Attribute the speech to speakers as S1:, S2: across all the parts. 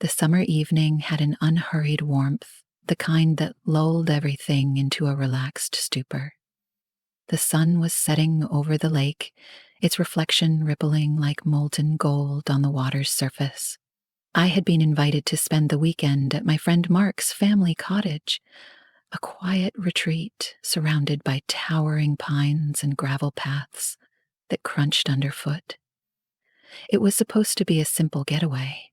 S1: The summer evening had an unhurried warmth, the kind that lulled everything into a relaxed stupor. The sun was setting over the lake, its reflection rippling like molten gold on the water's surface. I had been invited to spend the weekend at my friend Mark's family cottage, a quiet retreat surrounded by towering pines and gravel paths that crunched underfoot. It was supposed to be a simple getaway,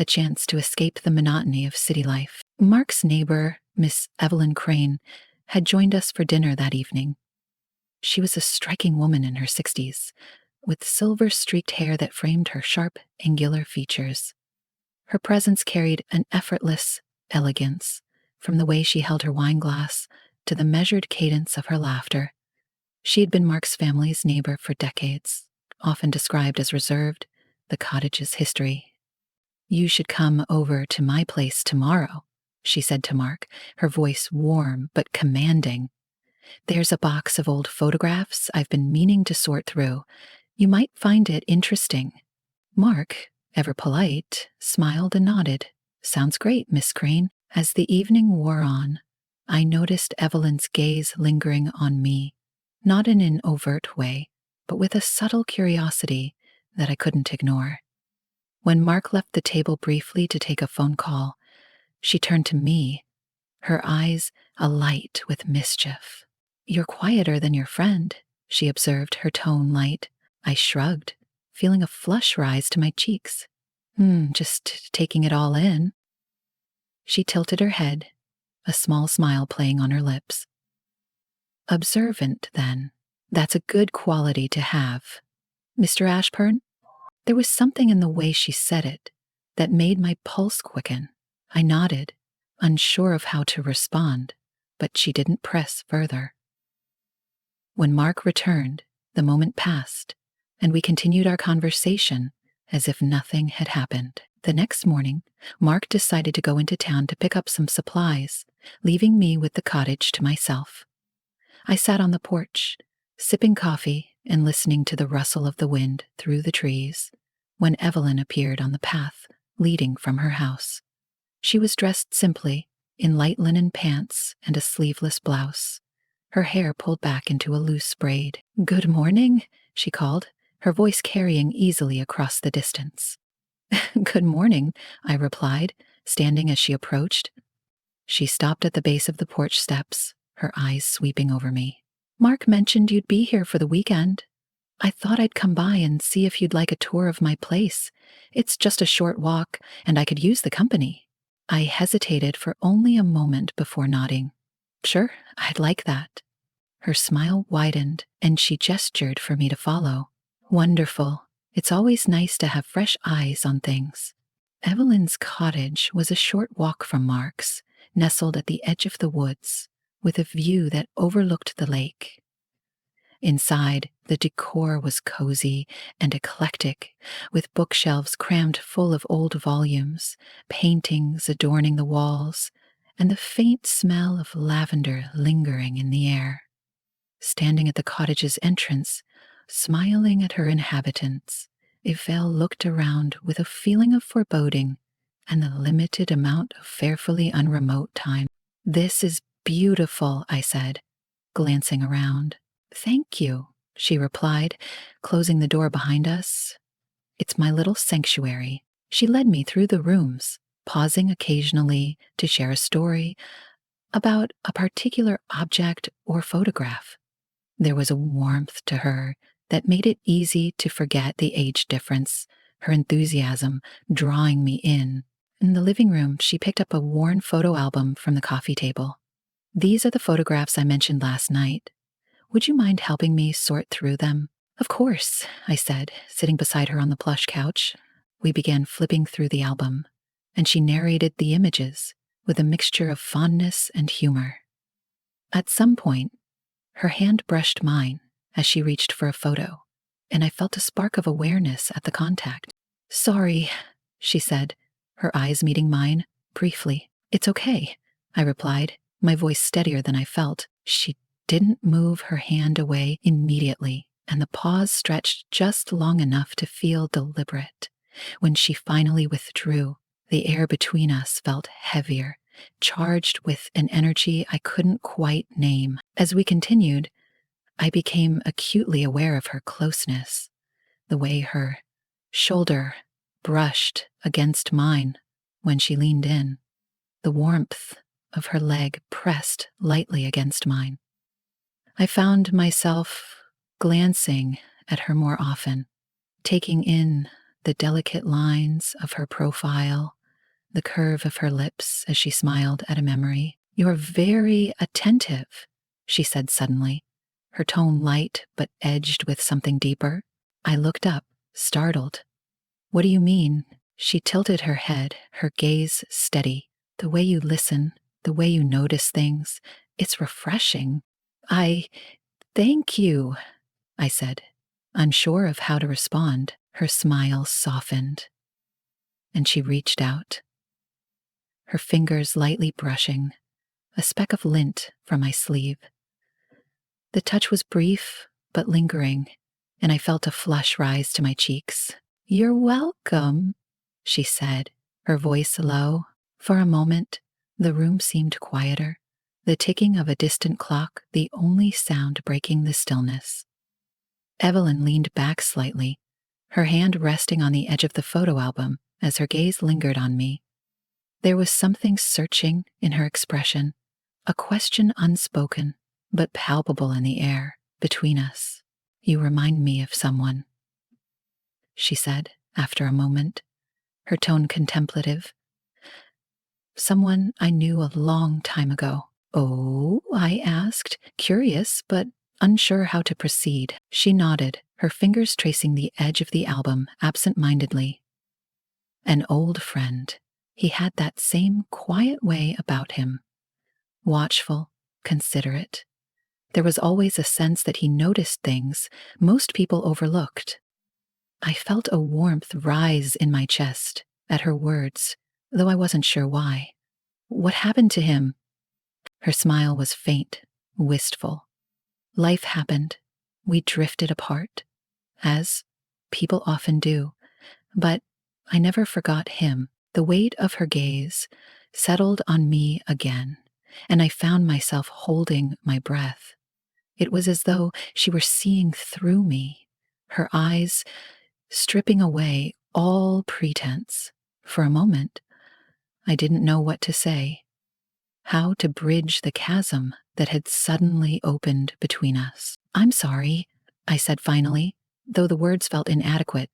S1: a chance to escape the monotony of city life. Mark's neighbor, Miss Evelyn Crane, had joined us for dinner that evening. She was a striking woman in her 60s, with silver-streaked hair that framed her sharp, angular features. Her presence carried an effortless elegance, from the way she held her wine glass to the measured cadence of her laughter. She had been Mark's family's neighbor for decades, often described as reserved, the cottage's history. "You should come over to my place tomorrow," she said to Mark, her voice warm but commanding. "There's a box of old photographs I've been meaning to sort through. You might find it interesting." Mark, ever polite, smiled and nodded. "Sounds great, Miss Crane." As the evening wore on, I noticed Evelyn's gaze lingering on me, not in an overt way, but with a subtle curiosity that I couldn't ignore. When Mark left the table briefly to take a phone call, she turned to me, her eyes alight with mischief. "You're quieter than your friend," she observed, her tone light. I shrugged, feeling a flush rise to my cheeks. Just taking it all in." She tilted her head, a small smile playing on her lips. "Observant, then. That's a good quality to have. Mr. Ashburn?" There was something in the way she said it that made my pulse quicken. I nodded, unsure of how to respond, but she didn't press further. When Mark returned, the moment passed, and we continued our conversation as if nothing had happened. The next morning, Mark decided to go into town to pick up some supplies, leaving me with the cottage to myself. I sat on the porch, sipping coffee and listening to the rustle of the wind through the trees, when Evelyn appeared on the path leading from her house. She was dressed simply, in light linen pants and a sleeveless blouse, her hair pulled back into a loose braid. "Good morning," she called, her voice carrying easily across the distance. "Good morning," I replied, standing as she approached. She stopped at the base of the porch steps, her eyes sweeping over me. "Mark mentioned you'd be here for the weekend. I thought I'd come by and see if you'd like a tour of my place. It's just a short walk, and I could use the company." I hesitated for only a moment before nodding. "Sure, I'd like that." Her smile widened, and she gestured for me to follow. "Wonderful. It's always nice to have fresh eyes on things." Evelyn's cottage was a short walk from Mark's, nestled at the edge of the woods, with a view that overlooked the lake. Inside, the decor was cozy and eclectic, with bookshelves crammed full of old volumes, paintings adorning the walls, and the faint smell of lavender lingering in the air. Standing at the cottage's entrance, smiling at her inhabitants, Yvelle looked around with a feeling of foreboding and the limited amount of fearfully unremote time. "This is beautiful," I said, glancing around. "Thank you," she replied, closing the door behind us. "It's my little sanctuary." She led me through the rooms, pausing occasionally to share a story about a particular object or photograph. There was a warmth to her that made it easy to forget the age difference, her enthusiasm drawing me in. In the living room, she picked up a worn photo album from the coffee table. "These are the photographs I mentioned last night. Would you mind helping me sort through them?" "Of course," I said, sitting beside her on the plush couch. We began flipping through the album, and she narrated the images with a mixture of fondness and humor. At some point, her hand brushed mine as she reached for a photo, and I felt a spark of awareness at the contact. "Sorry," she said, her eyes meeting mine, briefly. "It's okay," I replied, my voice steadier than I felt. She didn't move her hand away immediately, and the pause stretched just long enough to feel deliberate. When she finally withdrew, The air between us felt heavier, charged with an energy I couldn't quite name. As we continued, I became acutely aware of her closeness, the way her shoulder brushed against mine when she leaned in, the warmth of her leg pressed lightly against mine. I found myself glancing at her more often, taking in the delicate lines of her profile, the curve of her lips as she smiled at a memory. "You're very attentive," she said suddenly, her tone light but edged with something deeper. I looked up, startled. "What do you mean?" She tilted her head, her gaze steady. "The way you listen, the way you notice things, it's refreshing." Thank you," I said, unsure of how to respond. Her smile softened, and she reached out, her fingers lightly brushing a speck of lint from my sleeve. The touch was brief but lingering, and I felt a flush rise to my cheeks. "You're welcome," she said, her voice low. For a moment, the room seemed quieter, the ticking of a distant clock the only sound breaking the stillness. Evelyn leaned back slightly, her hand resting on the edge of the photo album as her gaze lingered on me. There was something searching in her expression, a question unspoken, but palpable in the air between us. "You remind me of someone," she said after a moment, her tone contemplative. "Someone I knew a long time ago." "Oh?" I asked, curious but unsure how to proceed. She nodded, her fingers tracing the edge of the album absent-mindedly. "An old friend. He had that same quiet way about him. Watchful, considerate. There was always a sense that he noticed things most people overlooked." I felt a warmth rise in my chest at her words, though I wasn't sure why. "What happened to him?" Her smile was faint, wistful. "Life happened. We drifted apart, as people often do. But I never forgot him." The weight of her gaze settled on me again, and I found myself holding my breath. It was as though she were seeing through me, her eyes stripping away all pretense. For a moment, I didn't know what to say, how to bridge the chasm that had suddenly opened between us. "I'm sorry," I said finally, though the words felt inadequate.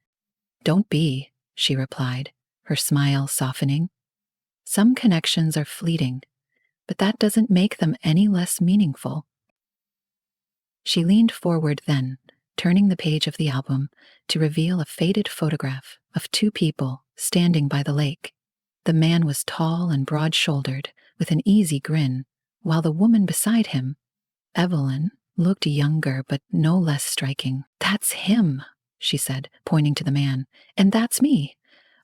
S1: "Don't be," she replied, her smile softening. "Some connections are fleeting, but that doesn't make them any less meaningful." She leaned forward then, turning the page of the album to reveal a faded photograph of two people standing by the lake. The man was tall and broad-shouldered, with an easy grin, while the woman beside him, Evelyn, looked younger but no less striking. "That's him," she said, pointing to the man, "and that's me,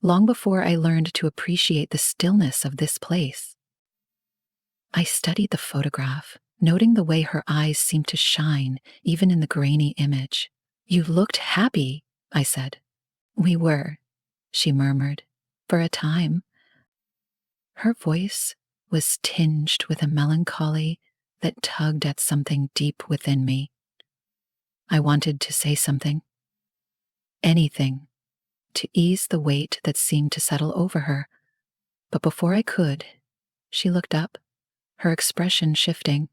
S1: long before I learned to appreciate the stillness of this place." I studied the photograph, noting the way her eyes seemed to shine even in the grainy image. "You looked happy," I said. "We were," she murmured, "for a time." Her voice was tinged with a melancholy that tugged at something deep within me. I wanted to say something, anything, to ease the weight that seemed to settle over her. But before I could, she looked up, her expression shifting.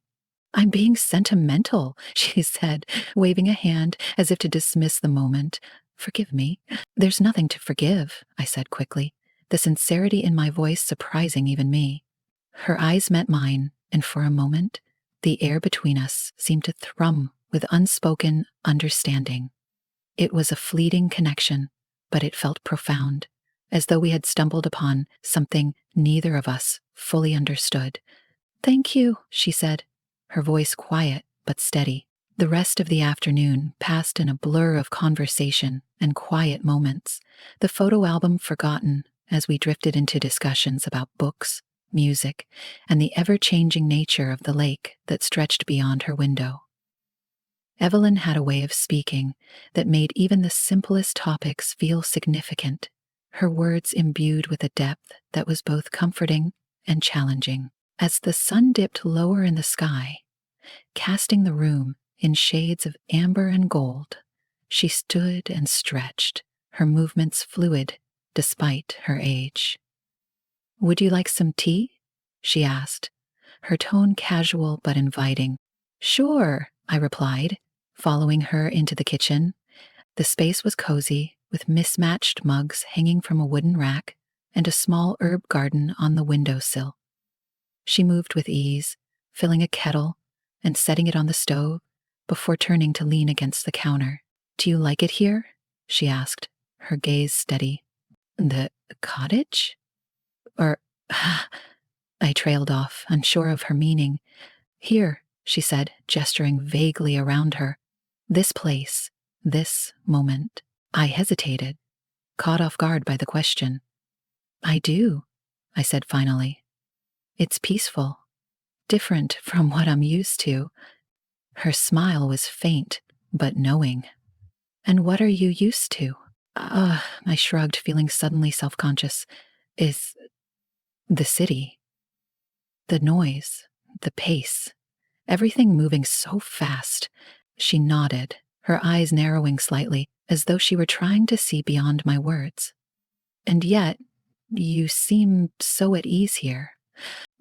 S1: "I'm being sentimental," she said, waving a hand as if to dismiss the moment. "Forgive me." "There's nothing to forgive," I said quickly, the sincerity in my voice surprising even me. Her eyes met mine, and for a moment, the air between us seemed to thrum with unspoken understanding. It was a fleeting connection, but it felt profound, as though we had stumbled upon something neither of us fully understood. "Thank you," she said, her voice quiet but steady. The rest of the afternoon passed in a blur of conversation and quiet moments, the photo album forgotten as we drifted into discussions about books, music, and the ever-changing nature of the lake that stretched beyond her window. Evelyn had a way of speaking that made even the simplest topics feel significant, her words imbued with a depth that was both comforting and challenging. As the sun dipped lower in the sky, casting the room in shades of amber and gold, she stood and stretched, her movements fluid despite her age. "Would you like some tea?" she asked, her tone casual but inviting. "Sure," I replied, following her into the kitchen. The space was cozy, with mismatched mugs hanging from a wooden rack and a small herb garden on the windowsill. She moved with ease, filling a kettle and setting it on the stove before turning to lean against the counter. "Do you like it here?" she asked, her gaze steady. "The cottage?" Or, I trailed off, unsure of her meaning. "Here," she said, gesturing vaguely around her. "This place, this moment." I hesitated, caught off guard by the question. "I do," I said finally. "It's peaceful, different from what I'm used to." Her smile was faint, but knowing. "And what are you used to?" I shrugged, feeling suddenly self-conscious. "Is the city. The noise, the pace, everything moving so fast." She nodded, her eyes narrowing slightly, as though she were trying to see beyond my words. "And yet, you seem so at ease here."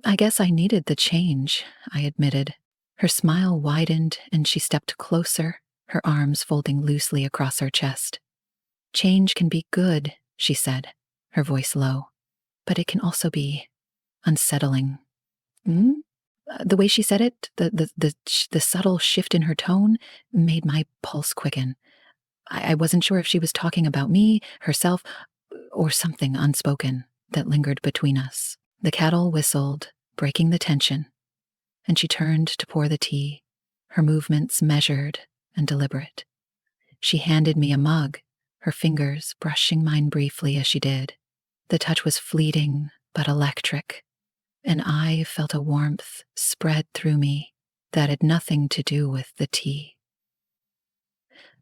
S1: "I guess I needed the change," I admitted. Her smile widened and she stepped closer, her arms folding loosely across her chest. "Change can be good," she said, her voice low, "but it can also be unsettling." Hmm? The way she said it, the subtle shift in her tone, made my pulse quicken. I wasn't sure if she was talking about me, herself, or something unspoken that lingered between us. The kettle whistled, breaking the tension, and she turned to pour the tea, her movements measured and deliberate. She handed me a mug, her fingers brushing mine briefly as she did. The touch was fleeting but electric, and I felt a warmth spread through me that had nothing to do with the tea.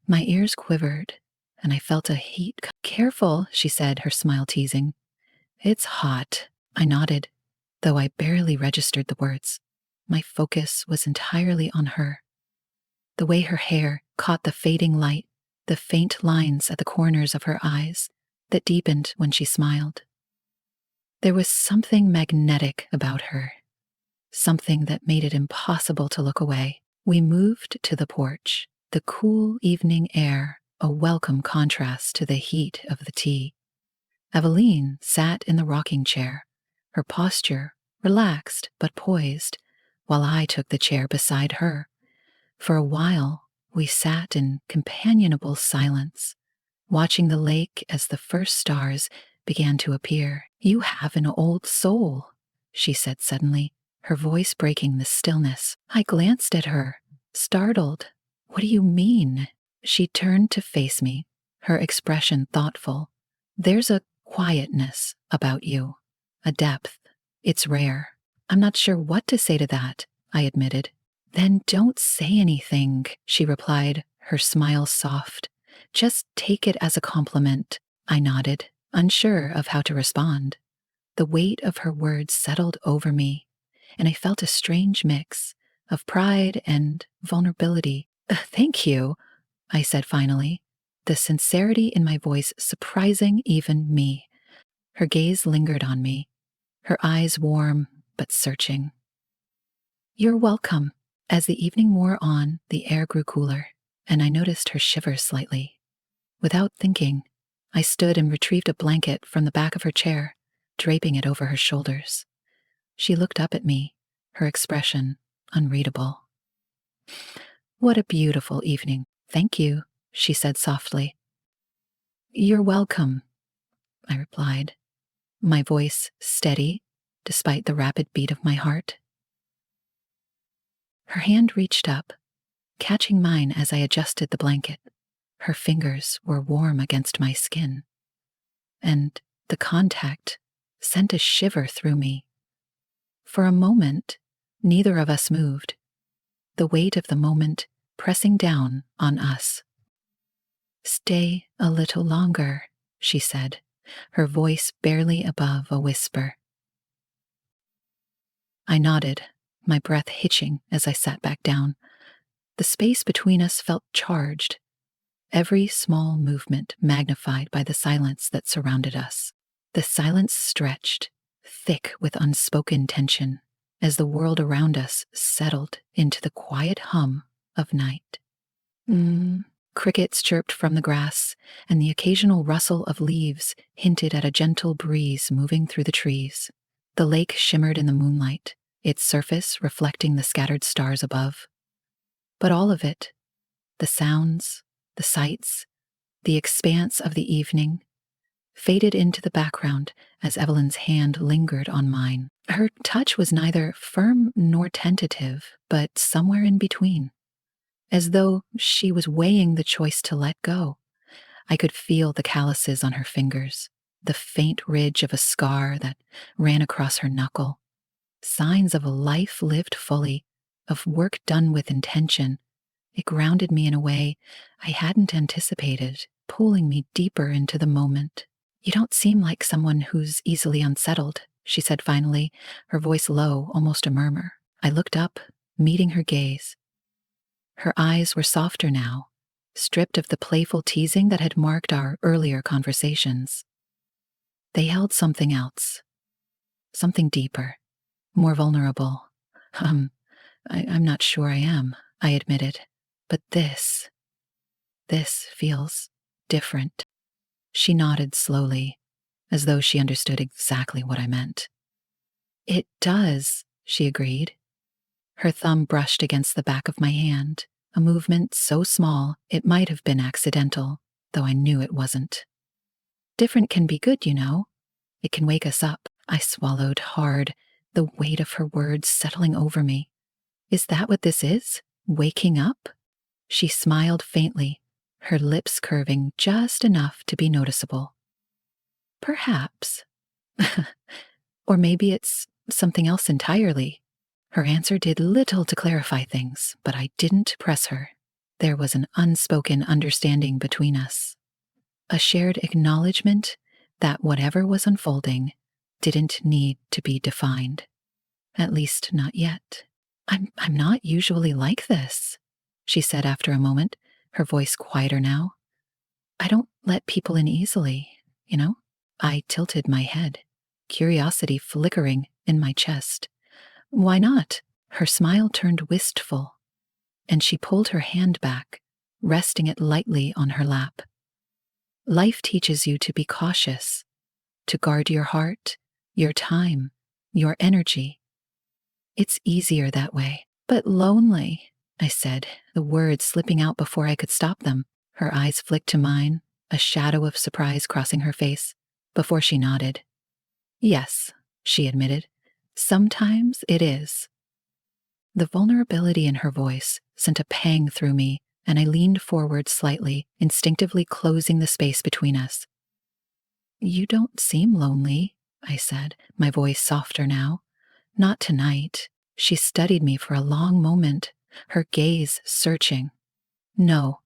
S1: My ears quivered, and I felt a heat. "Careful," she said, her smile teasing. "It's hot." I nodded, though I barely registered the words. My focus was entirely on her. The way her hair caught the fading light, the faint lines at the corners of her eyes that deepened when she smiled. There was something magnetic about her, something that made it impossible to look away. We moved to the porch, the cool evening air a welcome contrast to the heat of the tea. Evelyn sat in the rocking chair, her posture relaxed but poised, while I took the chair beside her. For a while, we sat in companionable silence, watching the lake as the first stars began to appear. "You have an old soul," she said suddenly, her voice breaking the stillness. I glanced at her, startled. "What do you mean?" She turned to face me, her expression thoughtful. "There's a quietness about you, a depth. It's rare." "I'm not sure what to say to that," I admitted. "Then don't say anything," she replied, her smile soft. "Just take it as a compliment." I nodded, unsure of how to respond. The weight of her words settled over me, and I felt a strange mix of pride and vulnerability. "Thank you," I said finally, the sincerity in my voice surprising even me. Her gaze lingered on me, her eyes warm but searching. "You're welcome." As the evening wore on, the air grew cooler, and I noticed her shiver slightly. Without thinking, I stood and retrieved a blanket from the back of her chair, draping it over her shoulders. She looked up at me, her expression unreadable. "What a beautiful evening." "Thank you," she said softly. "You're welcome," I replied, my voice steady despite the rapid beat of my heart. Her hand reached up, catching mine as I adjusted the blanket. Her fingers were warm against my skin, and the contact sent a shiver through me. For a moment, neither of us moved, the weight of the moment pressing down on us. "Stay a little longer," she said, her voice barely above a whisper. I nodded, my breath hitching as I sat back down. The space between us felt charged, every small movement magnified by the silence that surrounded us. The silence stretched, thick with unspoken tension, as the world around us settled into the quiet hum of night. Crickets chirped from the grass, and the occasional rustle of leaves hinted at a gentle breeze moving through the trees. The lake shimmered in the moonlight, its surface reflecting the scattered stars above. But all of it, the sounds, the sights, the expanse of the evening, faded into the background as Evelyn's hand lingered on mine. Her touch was neither firm nor tentative, but somewhere in between, as though she was weighing the choice to let go. I could feel the calluses on her fingers, the faint ridge of a scar that ran across her knuckle. Signs of a life lived fully, of work done with intention. It grounded me in a way I hadn't anticipated, pulling me deeper into the moment. You don't seem like someone who's easily unsettled, she said finally, her voice low, almost a murmur. I looked up, meeting her gaze. Her eyes were softer now, stripped of the playful teasing that had marked our earlier conversations. They held something else, something deeper, more vulnerable. I'm not sure I am, I admitted, but this feels different. She nodded slowly, as though she understood exactly what I meant. It does, she agreed. Her thumb brushed against the back of my hand, a movement so small it might have been accidental, though I knew it wasn't. Different can be good, you know. It can wake us up. I swallowed hard, the weight of her words settling over me. Is that what this is? Waking up? She smiled faintly, her lips curving just enough to be noticeable. Perhaps. Or maybe it's something else entirely. Her answer did little to clarify things, but I didn't press her. There was an unspoken understanding between us. A shared acknowledgement that whatever was unfolding didn't need to be defined. At least not yet. I'm not usually like this, she said after a moment, her voice quieter now. I don't let people in easily, you know? I tilted my head, curiosity flickering in my chest. Why not? Her smile turned wistful, and she pulled her hand back, resting it lightly on her lap. Life teaches you to be cautious, to guard your heart, your time, your energy. It's easier that way, but lonely, I said, the words slipping out before I could stop them. Her eyes flicked to mine, a shadow of surprise crossing her face, before she nodded. Yes, she admitted. Sometimes it is. The vulnerability in her voice sent a pang through me, and I leaned forward slightly, instinctively closing the space between us. You don't seem lonely, I said, my voice softer now. Not tonight. She studied me for a long moment, her gaze searching. No,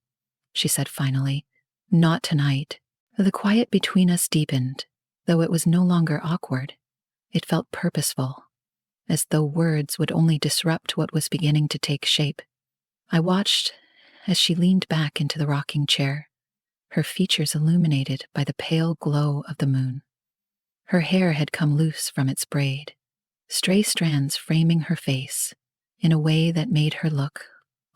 S1: she said finally, not tonight. The quiet between us deepened, though it was no longer awkward. It felt purposeful, as though words would only disrupt what was beginning to take shape. I watched as she leaned back into the rocking chair, her features illuminated by the pale glow of the moon. Her hair had come loose from its braid, stray strands framing her face in a way that made her look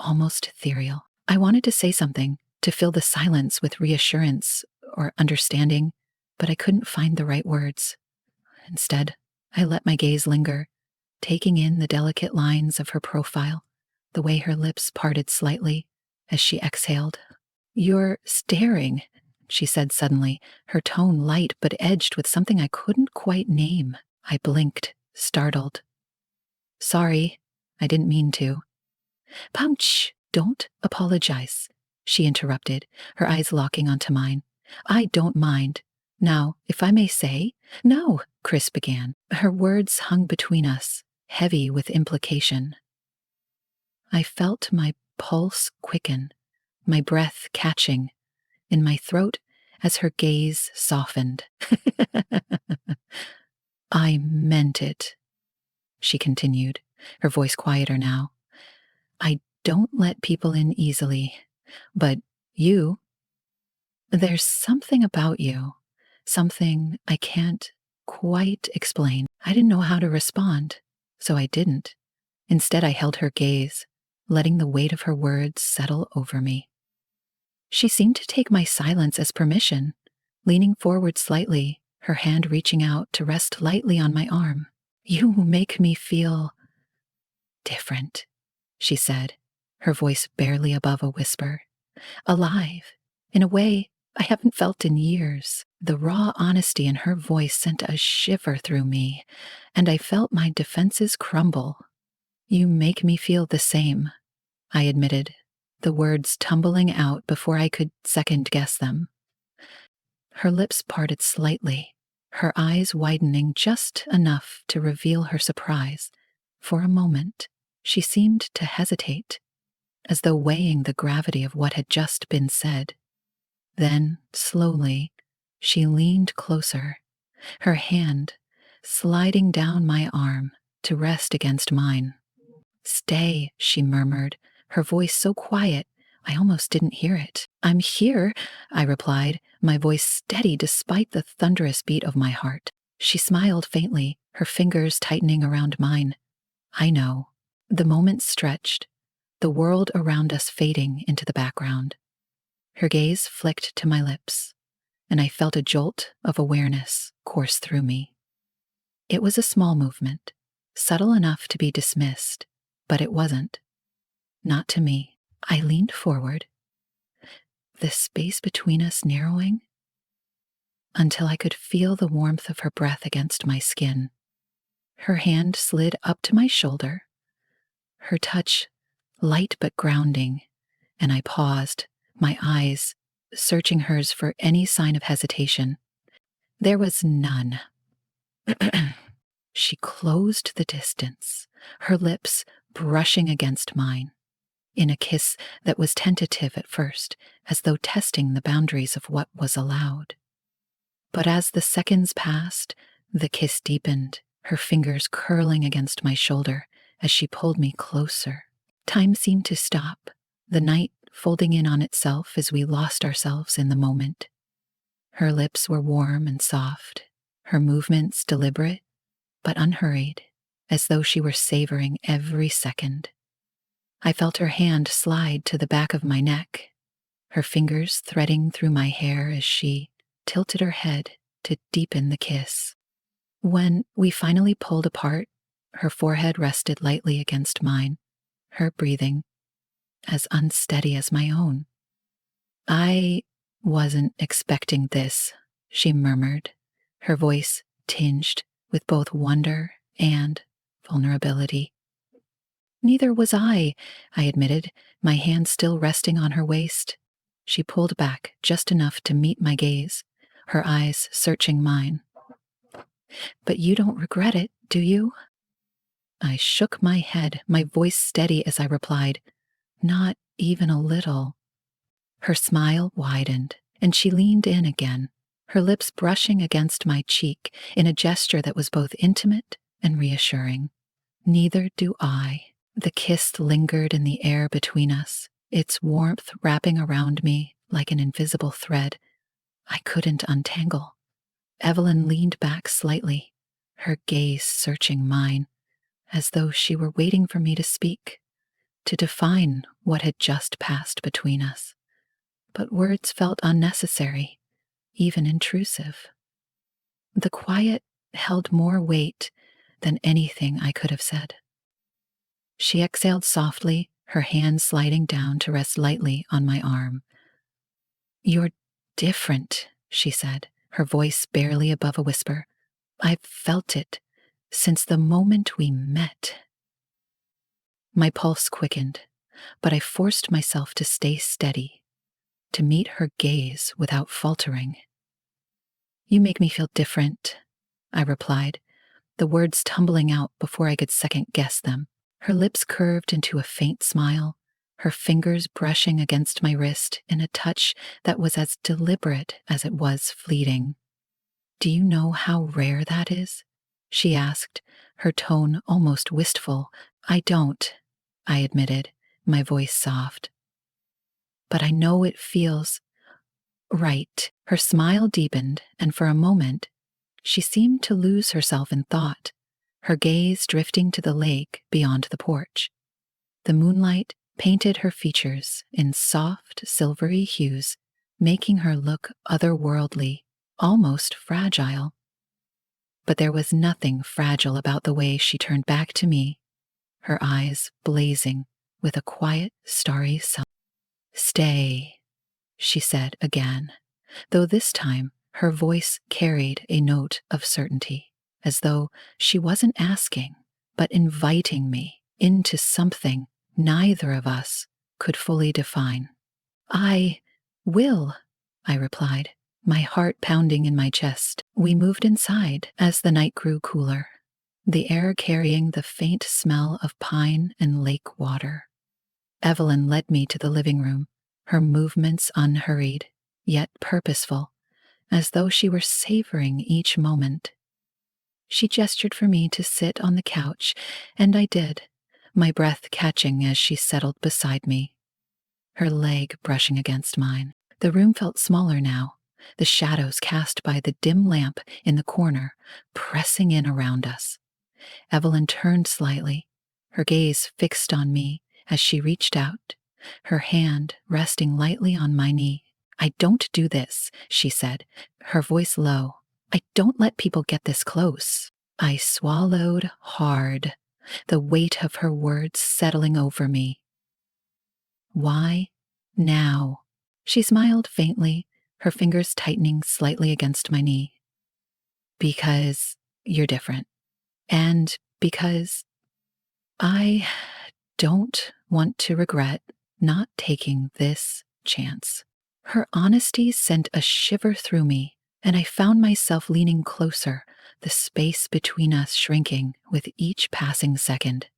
S1: almost ethereal. I wanted to say something, to fill the silence with reassurance or understanding, but I couldn't find the right words. Instead, I let my gaze linger, taking in the delicate lines of her profile, the way her lips parted slightly as she exhaled. You're staring, she said suddenly, her tone light but edged with something I couldn't quite name. I blinked, startled. Sorry, I didn't mean to. Punch, don't apologize, she interrupted, her eyes locking onto mine. I don't mind. Now, if I may say, no, Chris began. Her words hung between us, heavy with implication. I felt my pulse quicken, my breath catching in my throat as her gaze softened. I meant it, she continued, her voice quieter now. I don't let people in easily, but you, there's something about you, something I can't quite explain. I didn't know how to respond, so I didn't. Instead, I held her gaze, letting the weight of her words settle over me. She seemed to take my silence as permission, leaning forward slightly, her hand reaching out to rest lightly on my arm. You make me feel different, she said, her voice barely above a whisper. Alive, in a way I haven't felt in years. The raw honesty in her voice sent a shiver through me, and I felt my defenses crumble. You make me feel the same, I admitted, the words tumbling out before I could second-guess them. Her lips parted slightly, her eyes widening just enough to reveal her surprise. For a moment, she seemed to hesitate, as though weighing the gravity of what had just been said. Then, slowly, she leaned closer, her hand sliding down my arm to rest against mine. Stay, she murmured, her voice so quiet I almost didn't hear it. I'm here, I replied, my voice steady despite the thunderous beat of my heart. She smiled faintly, her fingers tightening around mine. I know. The moment stretched, the world around us fading into the background. Her gaze flicked to my lips, and I felt a jolt of awareness course through me. It was a small movement, subtle enough to be dismissed, but it wasn't. Not to me. I leaned forward, the space between us narrowing, until I could feel the warmth of her breath against my skin. Her hand slid up to my shoulder, her touch light but grounding, and I paused, my eyes searching hers for any sign of hesitation. There was none. She closed the distance, her lips brushing against mine, in a kiss that was tentative at first, as though testing the boundaries of what was allowed. But as the seconds passed, the kiss deepened, her fingers curling against my shoulder as she pulled me closer. Time seemed to stop, the night folding in on itself as we lost ourselves in the moment. Her lips were warm and soft, her movements deliberate but unhurried, as though she were savoring every second. I felt her hand slide to the back of my neck, her fingers threading through my hair as she tilted her head to deepen the kiss. When we finally pulled apart, her forehead rested lightly against mine, her breathing as unsteady as my own. I wasn't expecting this, she murmured, her voice tinged with both wonder and vulnerability. Neither was I admitted, my hand still resting on her waist. She pulled back just enough to meet my gaze, her eyes searching mine. But you don't regret it, do you? I shook my head, my voice steady as I replied, not even a little. Her smile widened, and she leaned in again, her lips brushing against my cheek in a gesture that was both intimate and reassuring. Neither do I. The kiss lingered in the air between us, its warmth wrapping around me like an invisible thread I couldn't untangle. Evelyn leaned back slightly, her gaze searching mine, as though she were waiting for me to speak, to define what had just passed between us. But words felt unnecessary, even intrusive. The quiet held more weight than anything I could have said. She exhaled softly, her hand sliding down to rest lightly on my arm. You're different, she said, her voice barely above a whisper. I've felt it since the moment we met. My pulse quickened, but I forced myself to stay steady, to meet her gaze without faltering. You make me feel different, I replied, the words tumbling out before I could second-guess them. Her lips curved into a faint smile, her fingers brushing against my wrist in a touch that was as deliberate as it was fleeting. "Do you know how rare that is?" she asked, her tone almost wistful. "I don't," I admitted, my voice soft. "But I know it feels right." Her smile deepened, and for a moment, she seemed to lose herself in thought, her gaze drifting to the lake beyond the porch. The moonlight painted her features in soft, silvery hues, making her look otherworldly, almost fragile. But there was nothing fragile about the way she turned back to me, her eyes blazing with a quiet, starry sun. "Stay," she said again, though this time her voice carried a note of certainty, as though she wasn't asking, but inviting me into something neither of us could fully define. "I will," I replied, my heart pounding in my chest. We moved inside as the night grew cooler, the air carrying the faint smell of pine and lake water. Evelyn led me to the living room, her movements unhurried, yet purposeful, as though she were savoring each moment. She gestured for me to sit on the couch, and I did, my breath catching as she settled beside me, her leg brushing against mine. The room felt smaller now, the shadows cast by the dim lamp in the corner pressing in around us. Evelyn turned slightly, her gaze fixed on me as she reached out, her hand resting lightly on my knee. "I don't do this," she said, her voice low. "I don't let people get this close." I swallowed hard, the weight of her words settling over me. "Why now?" She smiled faintly, her fingers tightening slightly against my knee. "Because you're different. And because I don't want to regret not taking this chance." Her honesty sent a shiver through me, and I found myself leaning closer, the space between us shrinking with each passing second.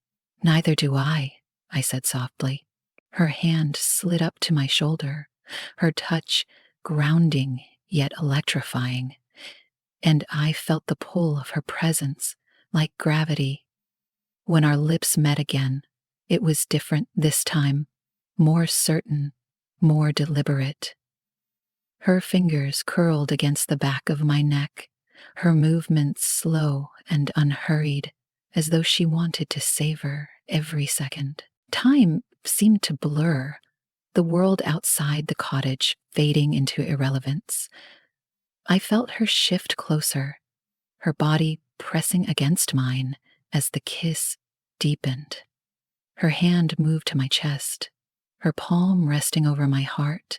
S1: "Neither do I," said softly. Her hand slid up to my shoulder, her touch grounding yet electrifying, and I felt the pull of her presence like gravity. When our lips met again, it was different this time, more certain, more deliberate. Her fingers curled against the back of my neck, her movements slow and unhurried, as though she wanted to savor every second. Time seemed to blur, the world outside the cottage fading into irrelevance. I felt her shift closer, her body pressing against mine as the kiss deepened. Her hand moved to my chest, her palm resting over my heart,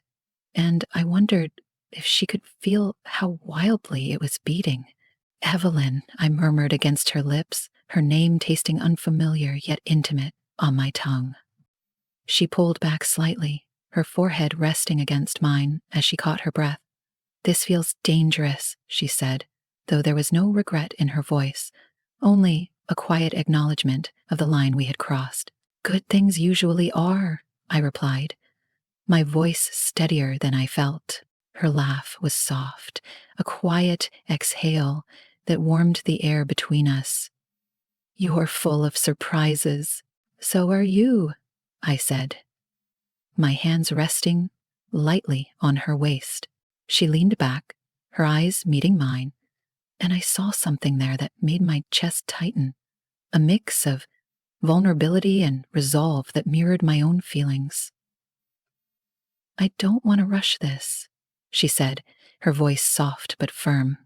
S1: and I wondered if she could feel how wildly it was beating. "Evelyn," I murmured against her lips, her name tasting unfamiliar yet intimate on my tongue. She pulled back slightly, her forehead resting against mine as she caught her breath. "This feels dangerous," she said, though there was no regret in her voice, only a quiet acknowledgement of the line we had crossed. "Good things usually are," I replied, my voice steadier than I felt. Her laugh was soft, a quiet exhale that warmed the air between us. "You're full of surprises. So are you," I said, my hands resting lightly on her waist. She leaned back, her eyes meeting mine, and I saw something there that made my chest tighten, a mix of vulnerability and resolve that mirrored my own feelings. "I don't want to rush this," she said, her voice soft but firm.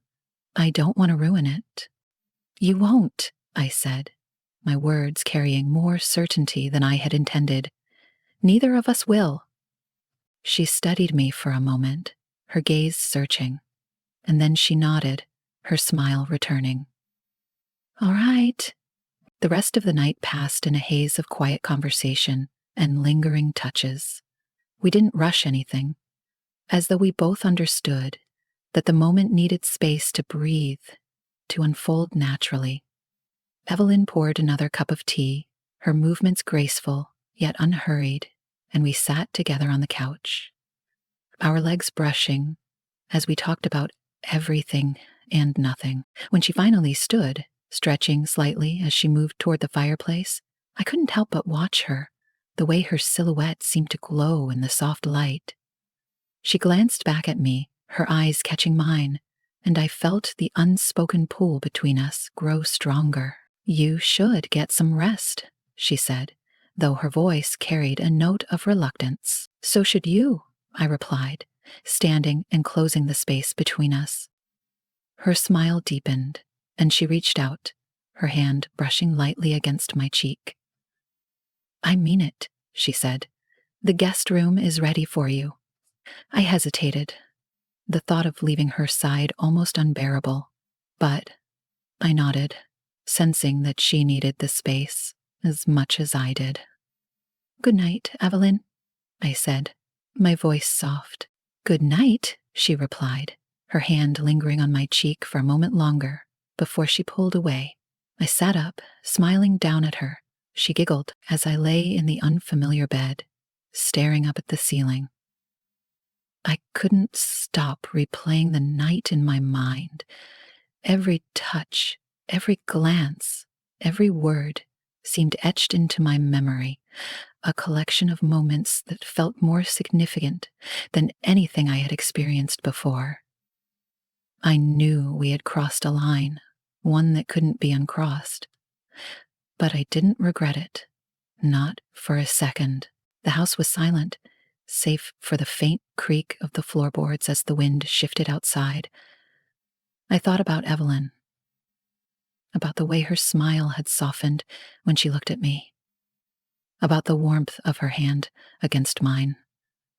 S1: "I don't want to ruin it." "You won't," I said, my words carrying more certainty than I had intended. "Neither of us will." She studied me for a moment, her gaze searching, and then she nodded, her smile returning. "All right." The rest of the night passed in a haze of quiet conversation and lingering touches. We didn't rush anything, as though we both understood that the moment needed space to breathe, to unfold naturally. Evelyn poured another cup of tea, her movements graceful, yet unhurried, and we sat together on the couch, our legs brushing as we talked about everything and nothing. When she finally stood, stretching slightly as she moved toward the fireplace, I couldn't help but watch her, the way her silhouette seemed to glow in the soft light. She glanced back at me, her eyes catching mine, and I felt the unspoken pull between us grow stronger. "You should get some rest," she said, though her voice carried a note of reluctance. "So should you," I replied, standing and closing the space between us. Her smile deepened, and she reached out, her hand brushing lightly against my cheek. "I mean it," she said. "The guest room is ready for you." I hesitated, the thought of leaving her side almost unbearable, but I nodded, sensing that she needed the space as much as I did. "Good night, Evelyn," I said, my voice soft. "Good night," she replied, her hand lingering on my cheek for a moment longer before she pulled away. I sat up, smiling down at her. She giggled as I lay in the unfamiliar bed, staring up at the ceiling. I couldn't stop replaying the night in my mind. Every touch, every glance, every word seemed etched into my memory, a collection of moments that felt more significant than anything I had experienced before. I knew we had crossed a line, one that couldn't be uncrossed. But I didn't regret it, not for a second. The house was silent, save for the faint creak of the floorboards as the wind shifted outside. I thought about Evelyn, about the way her smile had softened when she looked at me, about the warmth of her hand against mine,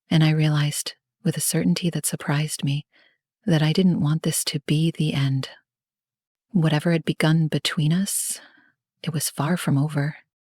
S1: and I realized, with a certainty that surprised me, that I didn't want this to be the end. Whatever had begun between us, it was far from over.